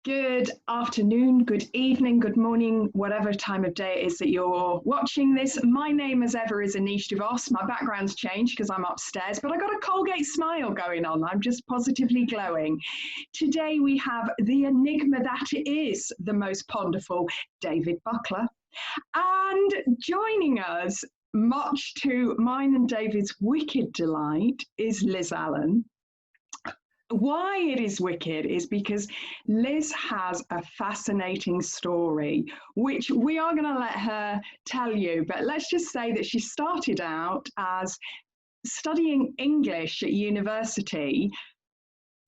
Good afternoon, good evening, good morning, whatever time of day it is that you're watching this. My name, as ever, is Aneesh de Vos. My background's changed because I'm upstairs, but I got a Colgate smile going on. I'm just positively glowing. Today we have the enigma that is the most ponderful, David Buckler. And joining us, much to mine and David's wicked delight, is Lis Allen. Why it is wicked is because Lis has a fascinating story, which we are going to let her tell you. But let's just say that she started out as studying English at university,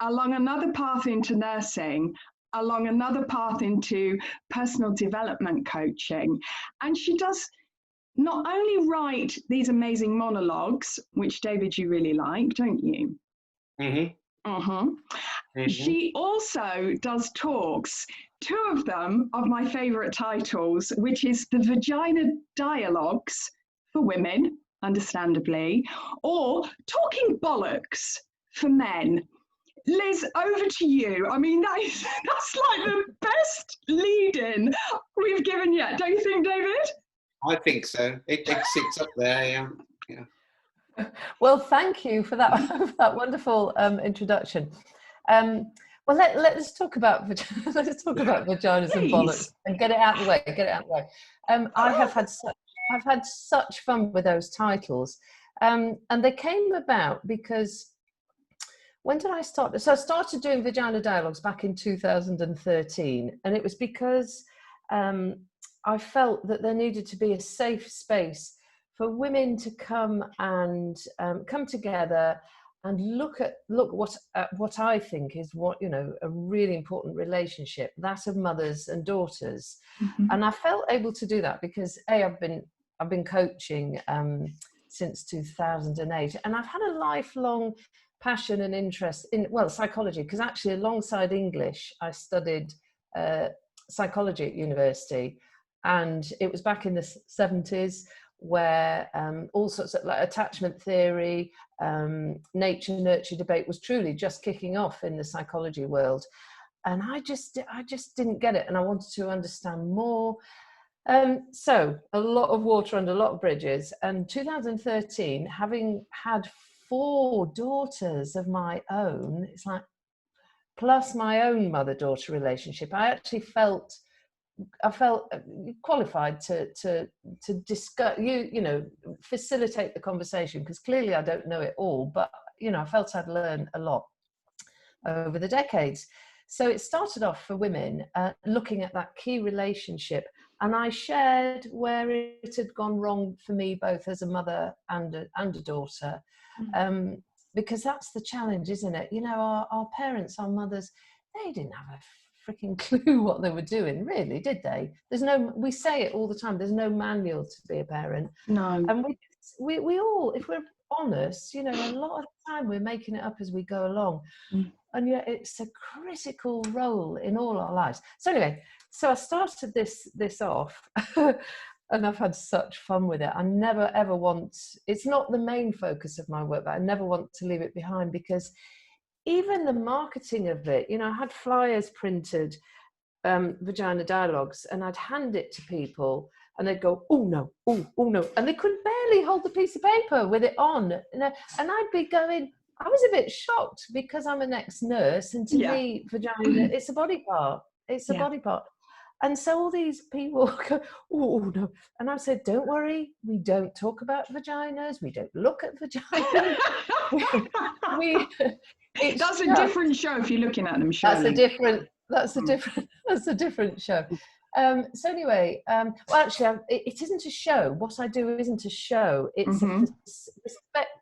along another path into nursing, along another path into personal development coaching. And she does not only write these amazing monologues, which, David, you really like, don't you? Mm-hmm. She also does talks, two of them of my favourite titles, which is the Vagina Dialogues for women, understandably, or Talking Bollocks for men. Lis, over to you. I mean, that's like the best lead-in we've given yet, don't you think, David? I think so. It sits up there, yeah. Well, thank you for that that wonderful introduction. Well, let's talk about vaginas and bollocks and get it out of the way. I've had such fun with those titles, and they came about because when did I start? So I started doing Vagina Dialogues back in 2013, and it was because I felt that there needed to be a safe space for women to come and come together and look at what I think is a really important relationship, that of mothers and daughters. Mm-hmm. And I felt able to do that because I've been coaching since 2008, and I've had a lifelong passion and interest in psychology, because actually alongside English I studied psychology at university, and it was back in the 70s where all sorts of attachment theory, nature nurture debate was truly just kicking off in the psychology world, and I just didn't get it, and I wanted to understand more. So a lot of water under a lot of bridges, and 2013, having had 4 daughters of my own, it's like, plus my own mother-daughter relationship, I felt qualified to discuss, facilitate the conversation, because clearly I don't know it all, but I felt I'd learned a lot over the decades. So it started off for women looking at that key relationship, and I shared where it had gone wrong for me, both as a mother and a daughter, because that's the challenge, isn't it? Our parents, our mothers, they didn't have a freaking clue what they were doing, really, did they? We say it all the time, there's no manual to be a parent. No. And we all, if we're honest, a lot of the time we're making it up as we go along. And yet it's a critical role in all our lives. So anyway, I started this off and I've had such fun with it. I never ever want, it's not the main focus of my work, but I never want to leave it behind, because even the marketing of it, I had flyers printed, Vagina Dialogues, and I'd hand it to people and they'd go, oh no, and they could barely hold the piece of paper with it on, and I'd be going, I was a bit shocked, because I'm an ex-nurse, and to me, vagina, it's a body part. It's a body part. And so all these people go, oh no. And I said, don't worry, we don't talk about vaginas. We don't look at vaginas. That's a different show if you're looking at them, surely. That's a different show. So anyway, well, actually, it isn't a show. What I do isn't a show. It's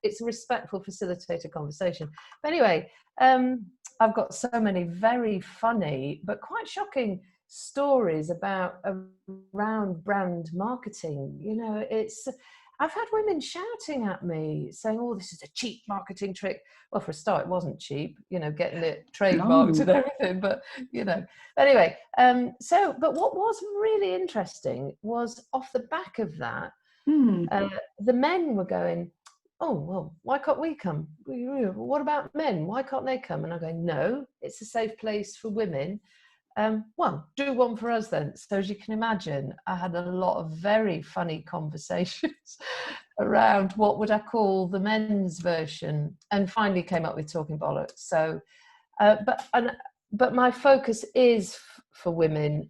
it's a respectful facilitated conversation. But anyway, I've got so many very funny but quite shocking stories around brand marketing. I've had women shouting at me saying, oh, this is a cheap marketing trick. Well, for a start, it wasn't cheap, getting it trademarked and everything, but, Anyway, but what was really interesting was, off the back of that, the men were going, oh, well, why can't we come? What about men? Why can't they come? And I'm going, no, it's a safe place for women. Well, do one for us then. So as you can imagine, I had a lot of very funny conversations around what would I call the men's version, and finally came up with Talking Bollocks. So, but my focus is for women,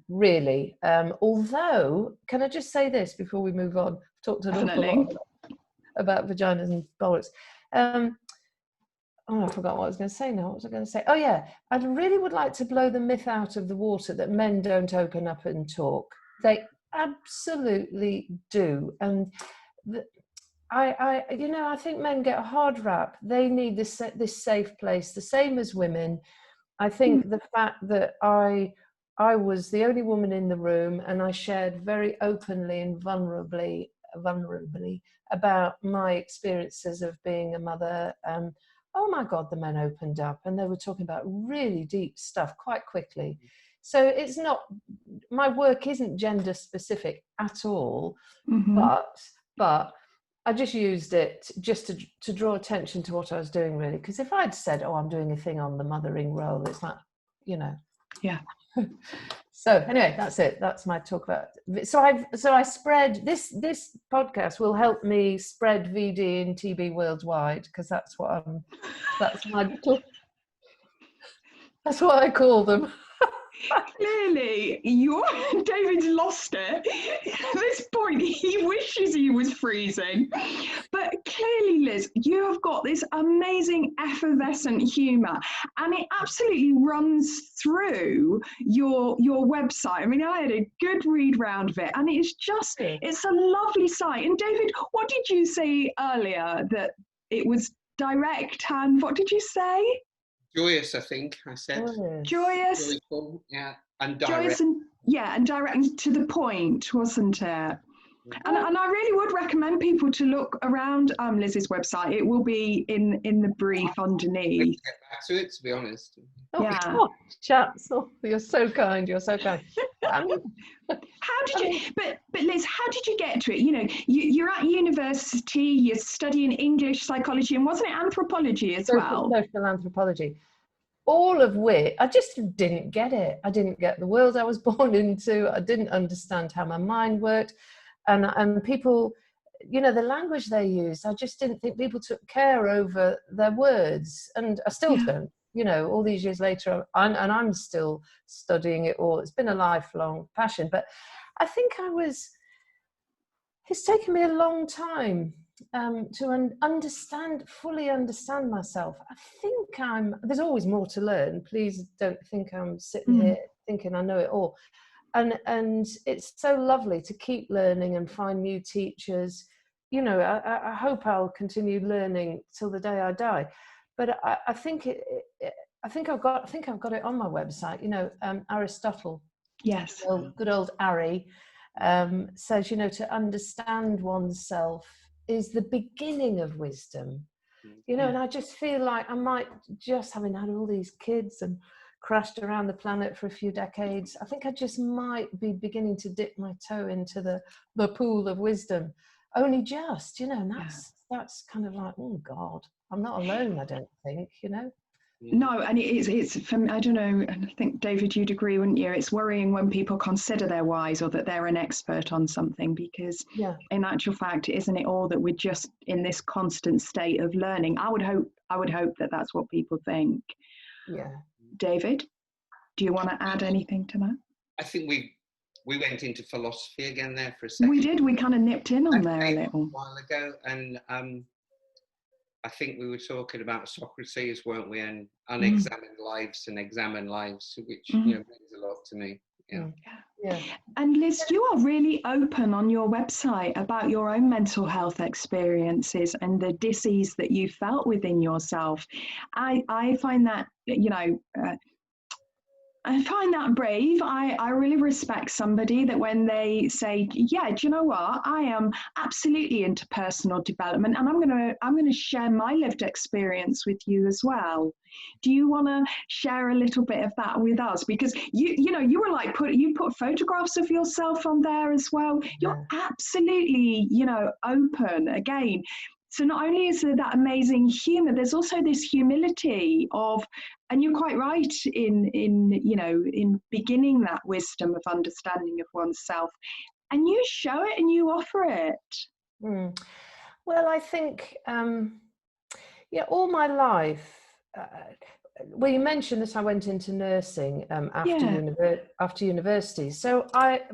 really. Although, can I just say this before we move on? I've talked an awful lot about vaginas and bollocks. Oh, I forgot what I was going to say now. What was I going to say? Oh, yeah. I really would like to blow the myth out of the water that men don't open up and talk. They absolutely do. And I think men get a hard rap. They need this safe place, the same as women. I think the fact that I was the only woman in the room, and I shared very openly and vulnerably about my experiences of being a mother. Oh my God, the men opened up and they were talking about really deep stuff quite quickly. So it's not, my work isn't gender specific at all, but I just used it just to draw attention to what I was doing, really. Because if I'd said, oh, I'm doing a thing on the mothering role, it's like, Yeah. So anyway, that's it. That's my talk about. So I spread this podcast will help me spread VD and TB worldwide, because that's what I call them. Clearly, David's lost it. At this point, he wishes he was freezing. But clearly, Liz, you have got this amazing effervescent humour, and it absolutely runs through your website. I mean, I had a good read round of it, and it's a lovely site. And David, what did you say earlier? That it was direct, and what did you say? Joyous, I think I said. Joyous. Joyful, yeah, and direct. Joyous and direct and to the point, wasn't it? And I really would recommend people to look around Liz's website. It will be in the brief underneath. Get back to it, to be honest. Yeah. Chaps, you're so kind. You're so kind. How did you? But Liz, how did you get to it? You're at university. You're studying English, psychology, and wasn't it anthropology as well? Social anthropology. All of which I just didn't get it. I didn't get the world I was born into. I didn't understand how my mind worked, and people, the language they used. I just didn't think people took care over their words, and I still don't. All these years later, and I'm still studying it all. It's been a lifelong passion, but I think it's taken me a long time to fully understand myself. I think there's always more to learn. Please don't think I'm sitting here thinking I know it all. And it's so lovely to keep learning and find new teachers. I hope I'll continue learning till the day I die. But I think I've got it on my website. Aristotle, yes, good old Ari, says to understand oneself is the beginning of wisdom. And I just feel like I might, just having had all these kids and crashed around the planet for a few decades, I think I just might be beginning to dip my toe into the pool of wisdom. Only just, and that's kind of like, oh God, I'm not alone, I don't think, No, and it's from, I don't know, and I think, David, you'd agree, wouldn't you? It's worrying when people consider they're wise or that they're an expert on something, because in actual fact, isn't it all that we're just in this constant state of learning? I would hope that that's what people think. Yeah. David, do you want to add anything to that? I think we went into philosophy again there for a second. We did. We kind of nipped in on there a little while ago, and I think we were talking about Socrates, weren't we? And unexamined lives and examined lives, which means a lot to me. Yeah. And Liz, you are really open on your website about your own mental health experiences and the dis-ease that you felt within yourself. I find that, I find that brave. I really respect somebody that when they say, yeah, do you know what? I am absolutely into personal development, and I'm gonna share my lived experience with you as well. Do you want to share a little bit of that with us? Because you were like you put photographs of yourself on there as well. You're absolutely, open again. So not only is there that amazing humour, there's also this humility of And you're quite right in beginning that wisdom of understanding of oneself, and you show it and you offer it. Well, I think all my life. Well, you mentioned that I went into nursing after university. So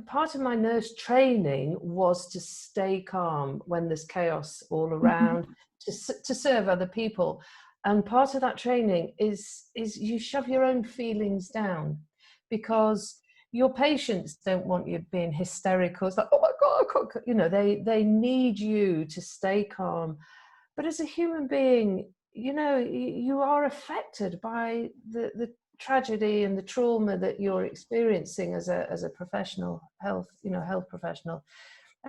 part of my nurse training was to stay calm when there's chaos all around, to serve other people. And part of that training is you shove your own feelings down, because your patients don't want you being hysterical. It's like, oh my God, they need you to stay calm. But as a human being, you are affected by the tragedy and the trauma that you're experiencing as a professional health professional.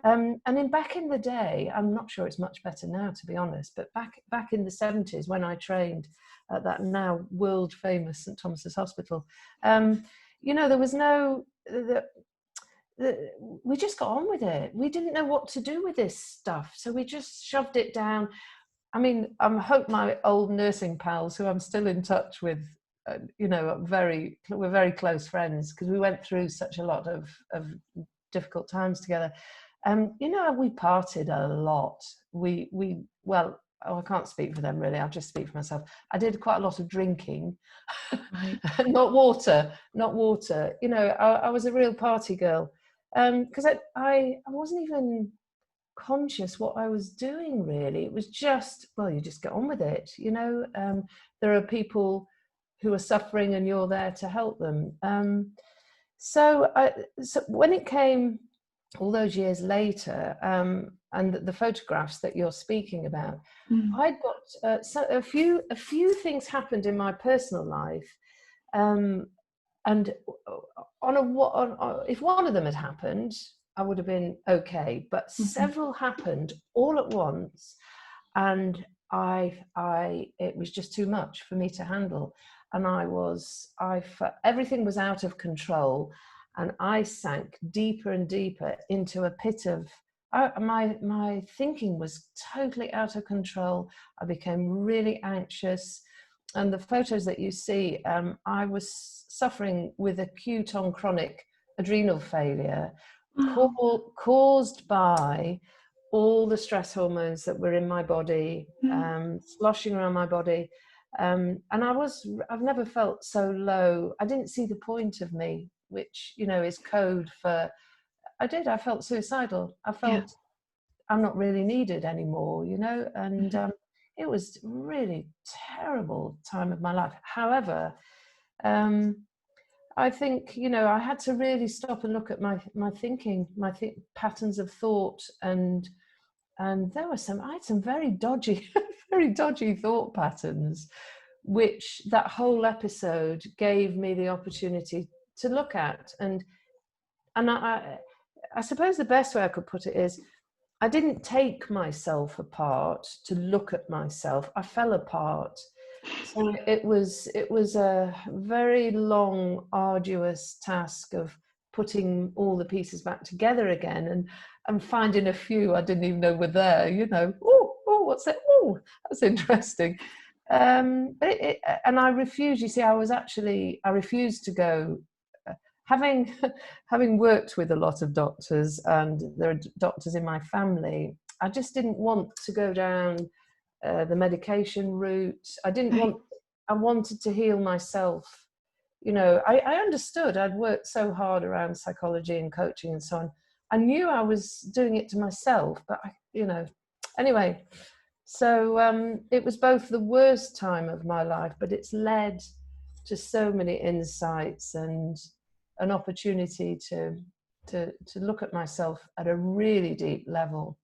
And back in the day, I'm not sure it's much better now, to be honest, but back in the 70s, when I trained at that now world famous St Thomas's Hospital, there was we just got on with it. We didn't know what to do with this stuff, so we just shoved it down. I mean, I hope my old nursing pals, who I'm still in touch with, we're very close friends, because we went through such a lot of difficult times together. We partied a lot. I can't speak for them really. I'll just speak for myself. I did quite a lot of drinking, right. not water. I was a real party girl, because I wasn't even conscious what I was doing really. It was just, you just get on with it. There are people who are suffering and you're there to help them. So when it came all those years later, and the photographs that you're speaking about, I'd got a few things happened in my personal life, and if one of them had happened, I would have been okay, but several happened all at once, and it was just too much for me to handle, and everything was out of control, and I sank deeper and deeper into a pit of my thinking was totally out of control. I became really anxious, and the photos that you see, I was suffering with acute on chronic adrenal failure, caused by all the stress hormones that were in my body, sloshing around my body. And I've never felt so low. I didn't see the point of me, which, is code for, I felt suicidal. I felt I'm not really needed anymore, and it was really terrible time of my life. However, I think, I had to really stop and look at my thinking, patterns of thought, and I had some very dodgy, very dodgy thought patterns, which that whole episode gave me the opportunity to look at. And I suppose the best way I could put it is, I didn't take myself apart to look at myself. I fell apart. So it was a very long, arduous task of putting all the pieces back together again, and finding a few I didn't even know were there. Oh, what's that? Oh, that's interesting. And I refused. You see, I refused to go. Having worked with a lot of doctors, and there are doctors in my family, I just didn't want to go down the medication route. I wanted to heal myself. I understood. I'd worked so hard around psychology and coaching and so on. I knew I was doing it to myself, but anyway. So it was both the worst time of my life, but it's led to so many insights and an opportunity to look at myself at a really deep level.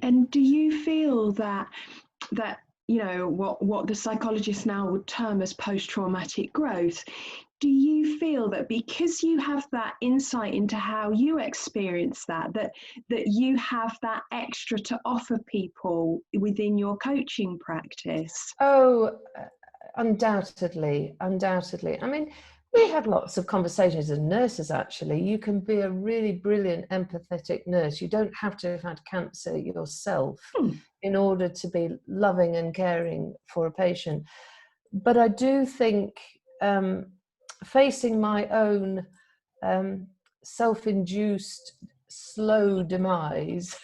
And do you feel that what the psychologists now would term as post-traumatic growth, do you feel that because you have that insight into how you experience that you have that extra to offer people within your coaching practice? Oh, undoubtedly. I mean, we had lots of conversations as nurses, actually. You can be a really brilliant, empathetic nurse. You don't have to have had cancer yourself in order to be loving and caring for a patient. but I do think facing my own self-induced slow demise,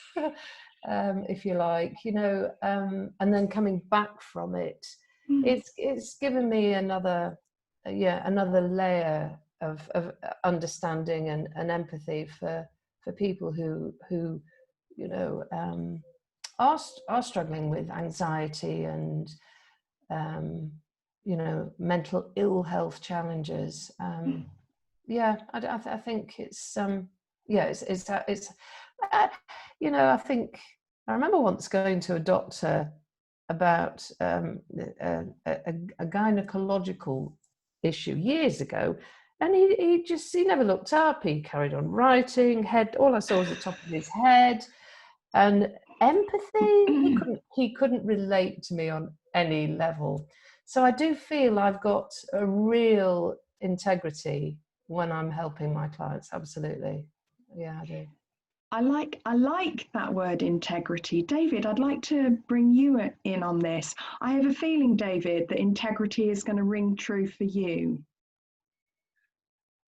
if you like, you know, and then coming back from it, it's given me another layer of understanding and empathy for people who you know are struggling with anxiety and you know, mental ill health challenges. Yeah, I think it's you know, I think I remember once going to a doctor about a gynecological issue years ago, and he never looked up. He carried on writing. All I saw was the top of his head, and empathy. He couldn't relate to me on any level. So I do feel I've got a real integrity when I'm helping my clients. Absolutely, yeah, I do. I like that word integrity. David, I'd like to bring you in on this. I have a feeling, David, that integrity is going to ring true for you.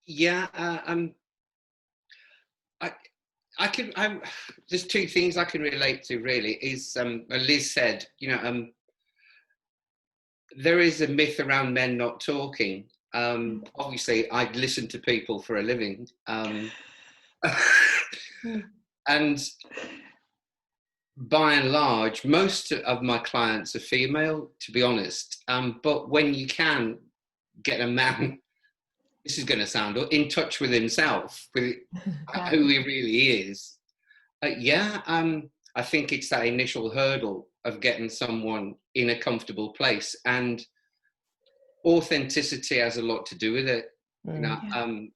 Yeah, there's two things I can relate to really. Is Liz said, you know, there is a myth around men not talking. Obviously, I listen to people for a living. And by and large, most of my clients are female, to be honest. But when you can get a man, this is going to sound in touch with himself, with who he really is. I think it's that initial hurdle of getting someone in a comfortable place, and authenticity has a lot to do with it. You know,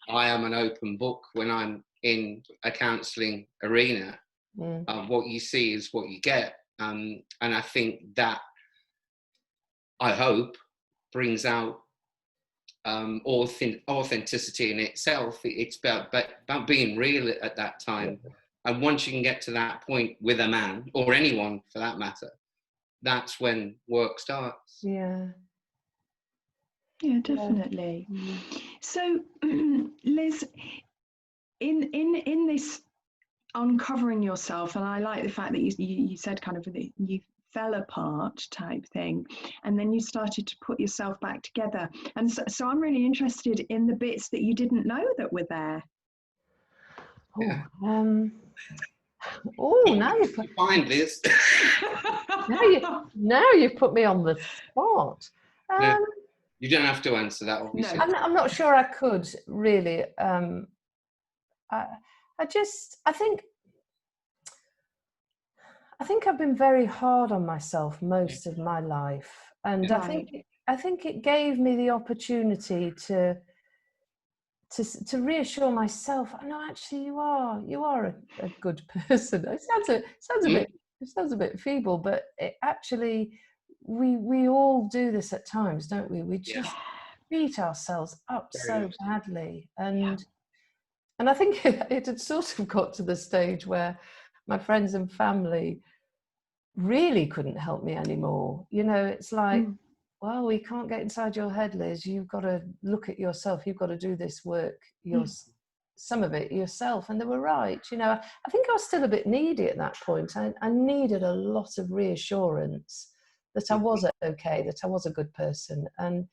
I am an open book when I'm in a counselling arena. What you see is what you get, and I think that, I hope, brings out authenticity in itself. It's about being real at that time, and once you can get to that point with a man, or anyone for that matter, that's when work starts. Yeah, definitely. So Liz, in this uncovering yourself, and I like the fact that you said kind of you fell apart type thing, and then you started to put yourself back together, and so I'm really interested in the bits that you didn't know that were there. Now you find this. now you've put me on the spot. You don't have to answer that, obviously. No, I'm not sure I could really. I think I've been very hard on myself most of my life, and I think it gave me the opportunity to reassure myself. No, actually, you are a good person. It sounds a bit feeble, but we all do this at times, don't we? We just beat ourselves up so badly, and I think it had sort of got to the stage where my friends and family really couldn't help me anymore. You know, it's like, well, we can't get inside your head, Liz. You've got to look at yourself. You've got to do this work, some of it yourself. And they were right. You know, I think I was still a bit needy at that point. I needed a lot of reassurance that I was okay, that I was a good person. And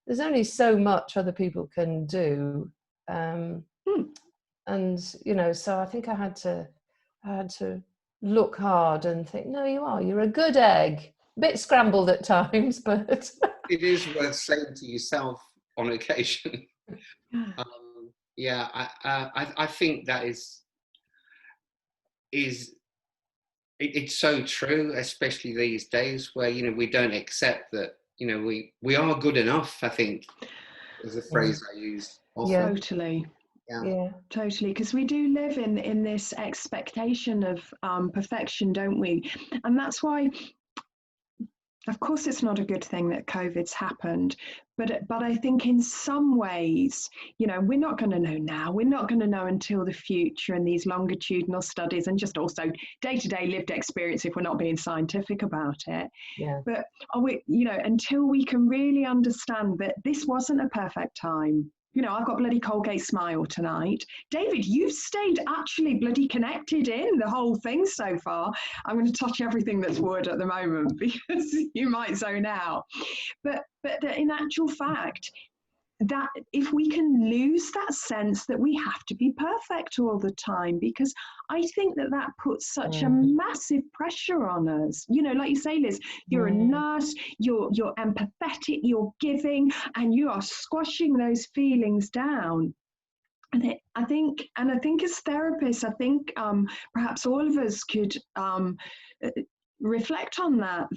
there's only so much other people can do. And, you know, so I think I had to look hard and think, no, you're a good egg. A bit scrambled at times, but it is worth saying to yourself on occasion. I think that it's so true, especially these days where, you know, we don't accept that, you know, we are good enough, I think, is a phrase I use often. Totally. Yeah, totally, because we do live in this expectation of perfection, don't we? And that's why Of course, it's not a good thing that COVID's happened, but I think in some ways, you know, we're not going to know now. We're not going to know until the future and these longitudinal studies and just also day-to-day lived experience if we're not being scientific about it. Yeah. But are we, you know, until we can really understand that this wasn't a perfect time. You know, I've got bloody Colgate Smile tonight. David, you've stayed actually bloody connected in the whole thing so far. I'm going to touch everything that's wood at the moment because you might zone out. But in actual fact, that if we can lose that sense that we have to be perfect all the time, because I think that puts such a massive pressure on us. You know, like you say, Liz, you're a nurse, you're empathetic, you're giving, and you are squashing those feelings down. And I think as therapists, I think perhaps all of us could reflect on that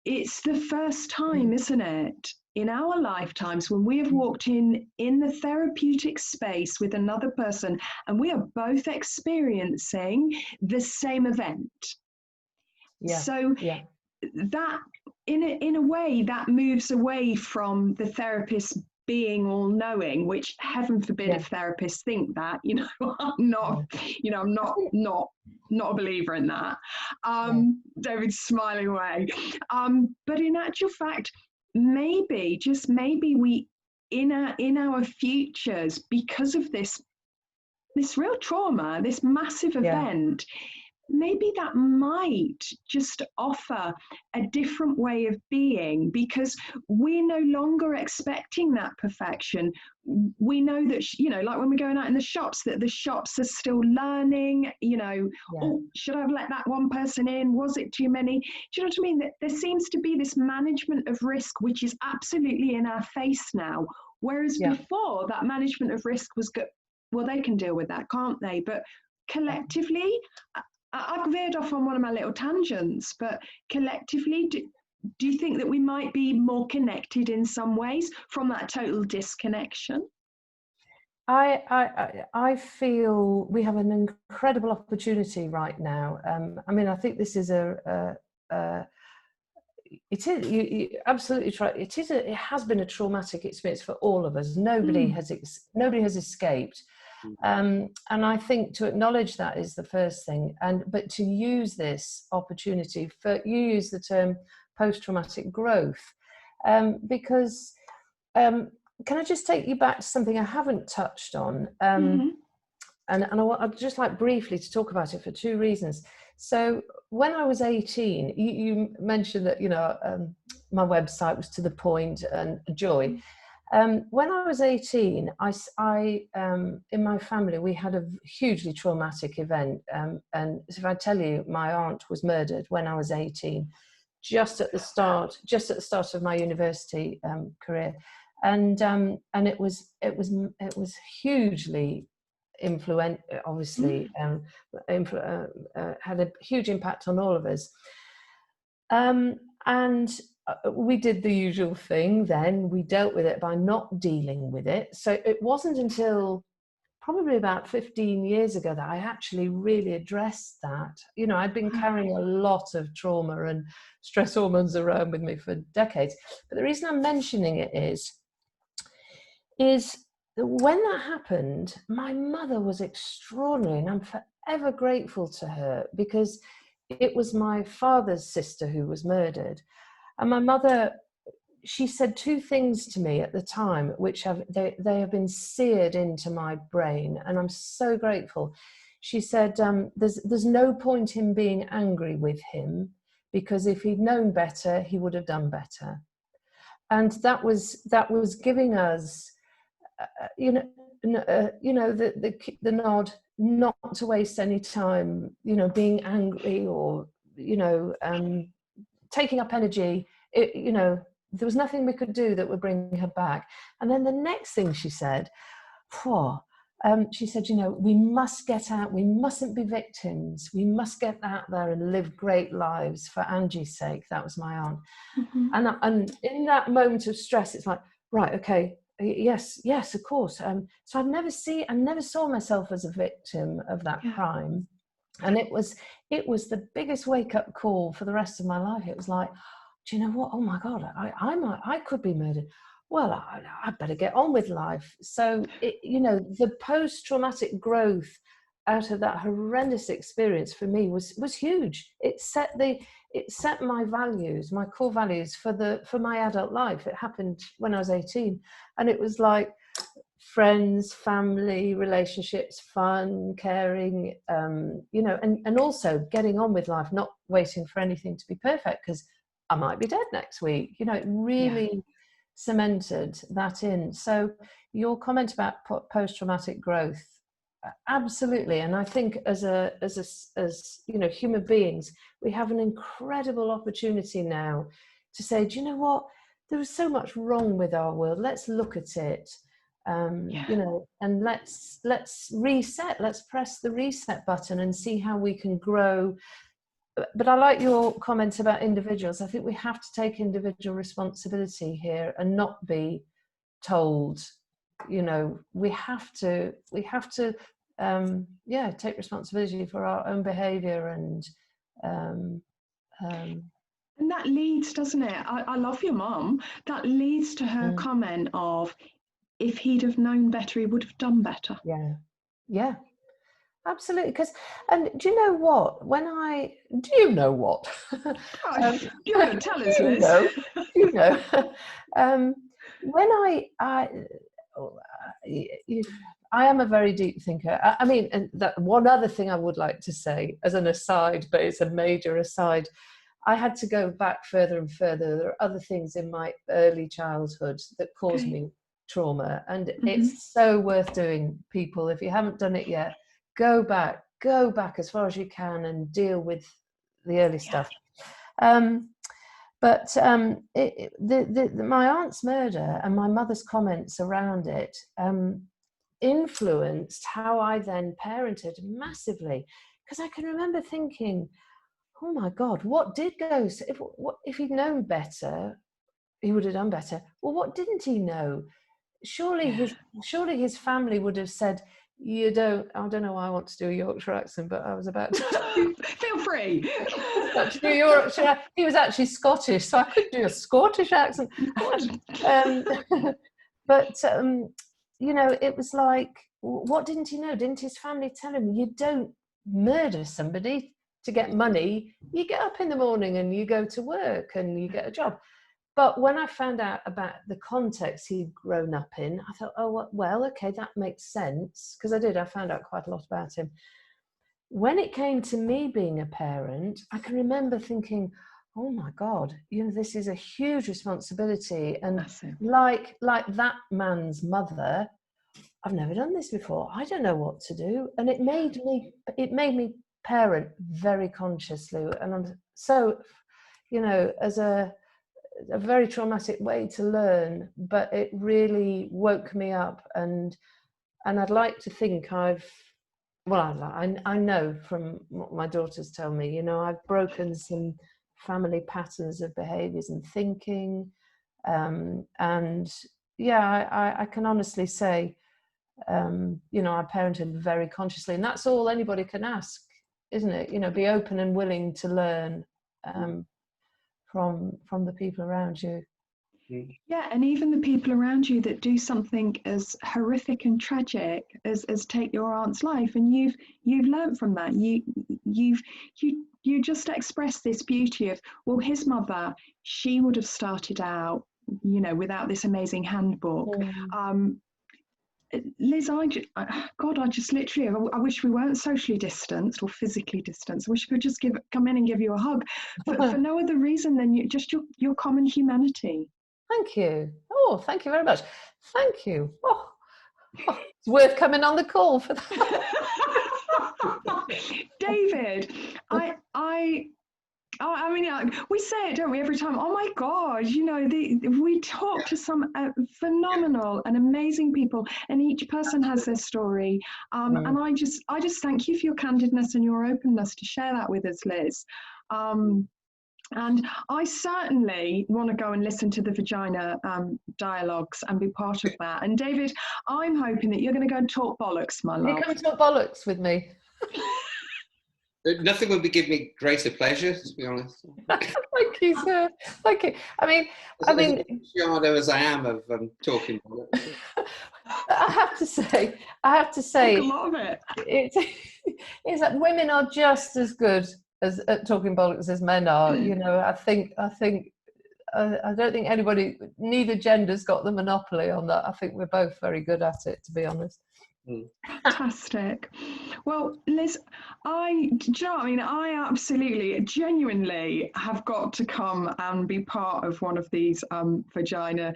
it's the first time, isn't it, in our lifetimes when we have walked in the therapeutic space with another person and we are both experiencing the same event. Yeah. So that in a way that moves away from the therapist being all knowing, which heaven forbid if therapists think that, you know, I'm not a believer in that. David's smiling away. But in actual fact, maybe, just maybe we, in our futures, because of this real trauma, this massive event, maybe that might just offer a different way of being, because we're no longer expecting that perfection. We know that, you know, like when we're going out in the shops, that the shops are still learning, you know, oh, should I have let that one person in? Was it too many? Do you know what I mean? That there seems to be this management of risk, which is absolutely in our face now. Whereas before, that management of risk was good. Well, they can deal with that, can't they? But collectively, I've veered off on one of my little tangents, but collectively, do you think that we might be more connected in some ways from that total disconnection? I feel we have an incredible opportunity right now. I mean, I think this is it is, you absolutely try. It has been a traumatic experience for all of us. Nobody has escaped. And I think to acknowledge that is the first thing, but to use this opportunity you use the term post-traumatic growth, because can I just take you back to something I haven't touched on, and I'd just like briefly to talk about it for two reasons. So when I was 18, you mentioned that, you know, my website was to the point and joy. When I was 18, I in my family, we had a hugely traumatic event. And if I tell you, my aunt was murdered when I was 18, just at the start of my university career. And it was hugely influential, obviously, had a huge impact on all of us. And we did the usual thing then. We dealt with it by not dealing with it. So it wasn't until probably about 15 years ago that I actually really addressed that. You know, I'd been carrying a lot of trauma and stress hormones around with me for decades. But the reason I'm mentioning it is when that happened, my mother was extraordinary, and I'm forever grateful to her, because it was my father's sister who was murdered. And my mother, she said two things to me at the time, which they have been seared into my brain, and I'm so grateful. She said, there's no point in being angry with him, because if he'd known better, he would have done better. And that was giving us, the nod not to waste any time, you know, being angry or, you know, taking up energy. There was nothing we could do that would bring her back. And then the next thing she said, she said, you know, we must get out. We mustn't be victims. We must get out there and live great lives for Angie's sake. That was my aunt. And in that moment of stress, it's like, right, okay, yes, of course. So I never saw myself as a victim of that crime. And it was the biggest wake-up call for the rest of my life. It was like, do you know what? Oh my God, I could be murdered. Well, I better get on with life. So, the post-traumatic growth out of that horrendous experience for me was huge. It set my values, my core values for my adult life. It happened when I was 18, and it was like friends, family, relationships, fun, caring, and also getting on with life, not waiting for anything to be perfect because I might be dead next week. It really cemented that in. So your comment about post-traumatic growth, absolutely. And I think as human beings, we have an incredible opportunity now to say, do you know what? There is so much wrong with our world. Let's look at it. And let's reset. Let's press the reset button and see how we can grow. But I like your comments about individuals. I think we have to take individual responsibility here and not be told, we have to take responsibility for our own behavior. And that leads, doesn't it? I love your mum. That leads to her comment of, if he'd have known better, he would have done better. Yeah. Absolutely, and do you know what? Do you know what? You're going to tell us, Liz. When I am a very deep thinker. I mean, and that one other thing I would like to say as an aside, but it's a major aside. I had to go back further and further. There are other things in my early childhood that caused me trauma, and it's so worth doing, people. If you haven't done it yet, go back as far as you can and deal with the early stuff. But my aunt's murder and my mother's comments around it influenced how I then parented massively, because I can remember thinking, oh my God, what did go? If he'd known better, he would have done better. Well, what didn't he know? Surely his family would have said, I don't know why I want to do a Yorkshire accent, but I was about to feel free to do Yorkshire. He was actually Scottish, so I could do a Scottish accent. But it was like, what didn't he know? Didn't his family tell him, you don't murder somebody to get money? You get up in the morning and you go to work and you get a job. But when I found out about the context he'd grown up in, I thought, oh, well, okay, that makes sense. Because I found out quite a lot about him. When it came to me being a parent, I can remember thinking, oh my God, this is a huge responsibility. And like that man's mother, I've never done this before. I don't know what to do. And it made me parent very consciously. And I'm so, as a very traumatic way to learn, but it really woke me up, and I'd like to think I know from what my daughters tell me, I've broken some family patterns of behaviors and thinking, I can honestly say, I parented very consciously, and that's all anybody can ask, isn't it? Be open and willing to learn from the people around you. Yeah, and even the people around you that do something as horrific and tragic as take your aunt's life, and you've learned from that. You just expressed this beauty of, well, his mother, she would have started out, without this amazing handbook. Liz, I just literally, I wish we weren't socially distanced or physically distanced. I wish we could just come in and give you a hug for no other reason than your common humanity. Thank you. Oh, thank you very much. Thank you. Oh, it's worth coming on the call for that. David, I mean, we say it, don't we, every time? Oh my God, we talk to some phenomenal and amazing people, and each person has their story. And I just thank you for your candidness and your openness to share that with us, Liz. And I certainly want to go and listen to the Vagina dialogues and be part of that. And David, I'm hoping that you're going to go and talk bollocks, my love. You come talk bollocks with me. Nothing would give me greater pleasure, to be honest. Thank you, sir. Thank you. I mean, as aficionado as I am of talking bollocks. I have to say, I love it. It's that women are just as good at talking bollocks as men are. You know, I don't think neither gender's got the monopoly on that. I think we're both very good at it, to be honest. Fantastic. Well, Liz, I absolutely, genuinely have got to come and be part of one of these vagina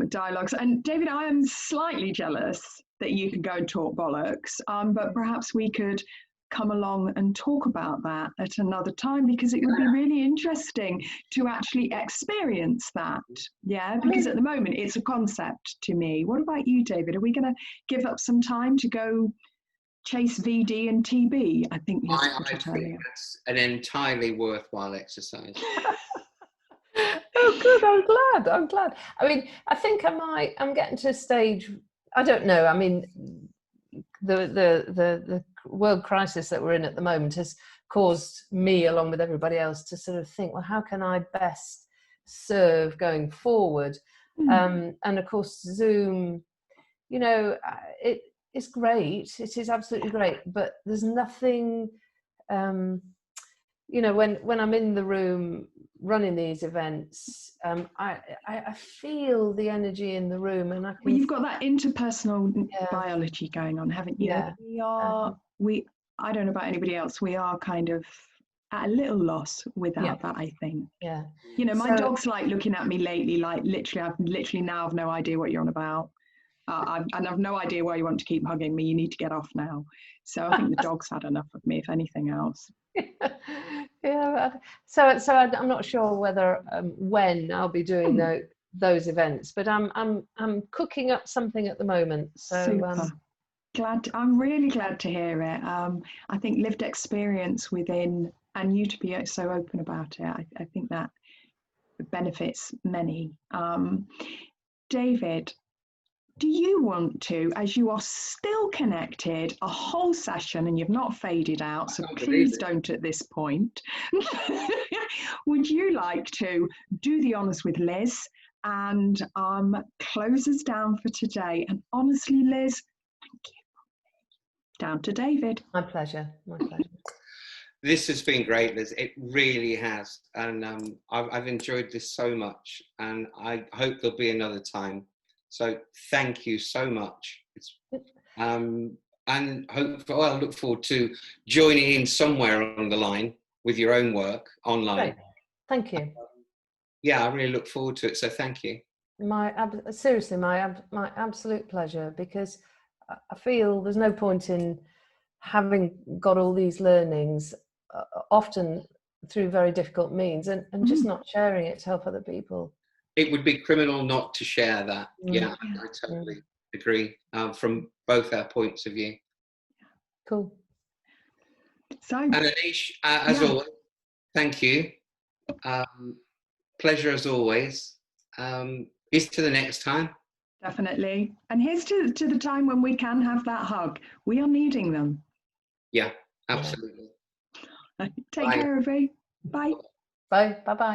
dialogues. And David, I am slightly jealous that you can go and talk bollocks, but perhaps we could come along and talk about that at another time, because it would be really interesting to actually experience that. Yeah, because at the moment it's a concept to me. What about you, David? Are we going to give up some time to go chase VD and TB? I think Liz put it earlier. That's an entirely worthwhile exercise. Oh, good. I'm glad. I mean, I think I'm getting to a stage. I don't know. I mean, the world crisis that we're in at the moment has caused me, along with everybody else, to sort of think, well, how can I best serve going forward? And of course, Zoom, you know, it's great. It is absolutely great, but there's nothing, you know, when I'm in the room running these events, I feel the energy in the room, and well, you've got that interpersonal biology going on, haven't you? Yeah. I don't know about anybody else. We are kind of at a little loss without that, I think. Yeah. You know, my dog's like looking at me lately, like literally now I've no idea what you're on about. And I've no idea why you want to keep hugging me. You need to get off now. So I think the dog's had enough of me, if anything else. Yeah. So I'm not sure whether when I'll be doing those events, but I'm cooking up something at the moment. So super. I'm really glad to hear it. I think lived experience within, and you to be so open about it, I think that benefits many. David, do you want to, as you are still connected, a whole session and you've not faded out, so please don't at this point, would you like to do the honours with Liz and close us down for today? And honestly, Liz, thank you. Down to David. My pleasure. This has been great, Liz. It really has. And I've enjoyed this so much, and I hope there'll be another time. So thank you so much. And I look forward to joining in somewhere along the line with your own work online. Great. Thank you. I really look forward to it. So thank you. Seriously, my absolute pleasure, because I feel there's no point in having got all these learnings, often through very difficult means, and just not sharing it to help other people. It would be criminal not to share that. I totally agree, from both our points of view. Cool. So, and Aneesh, as always, thank you. Pleasure as always. Here's to the next time. Definitely. And here's to the time when we can have that hug. We are needing them. Yeah, absolutely. Take care, everybody. Bye. Bye. Bye-bye.